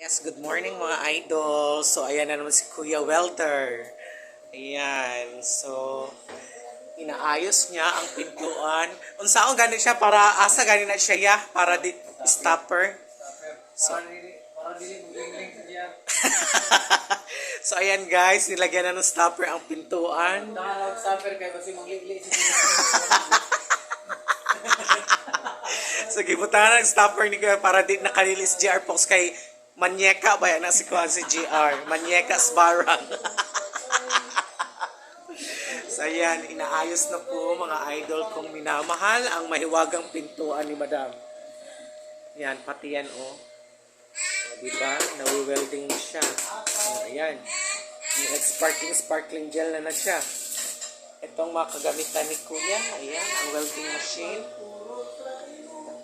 Yes, good morning mga idol. So, ayan na naman si Kuya Welter. Ayan. So, inaayos niya ang pintuan. Unsaon gani siya para asa gani na siya ya para di stopper. So, so ayan guys, nilagyan na ng stopper ang pintuan. Nakaka-suffer kayo kasi manglili. So, gibutan ng stopper ni Kuya para di nakalilis GR Fox kay Manyeka ba yan na si Kuya si GR. Manyeka Sbarang. So ayan, inaayos na po mga idol kong minamahal ang mahiwagang pintuan ni Madam. Yan, pati yan oh. O, diba? Nawi-welding na siya. O, ayan. Sparkling gel na siya. Itong mga kagamitan ni Kuya. Ayan, ang welding machine.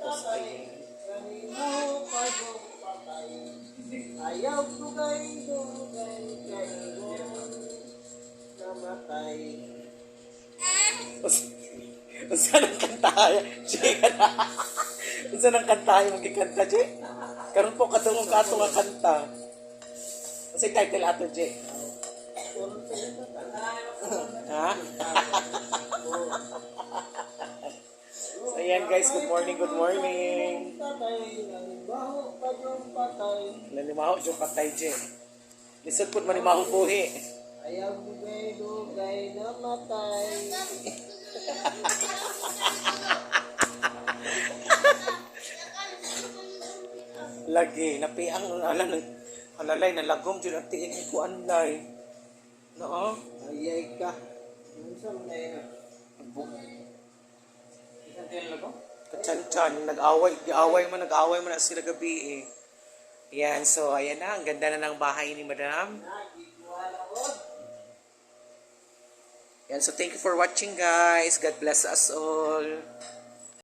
Tapos ayan. Ayaw ko kayo namatay. Unsa nang kanta? Unsa nang kanta yung magkikanta, Jay? Karon po katungong kato nga kanta. Unsa title ato, Jay? Ha? So ayan guys, good morning, good morning. Nanimaho yung patay, Jay. Lisod po manimaho buhi. Ayaw ko kayo namatay. Lagi, napiang alalay na lagom dyan ang tiin ko anlay. No? Ayay ka. Ano sa mga yan? Isang tilo ko? Kachan-chan, nag-away man na sila gabi eh. Yan, so ayan na, ang ganda na ng bahay ni Madam. Yan, so thank you for watching guys. God bless us all.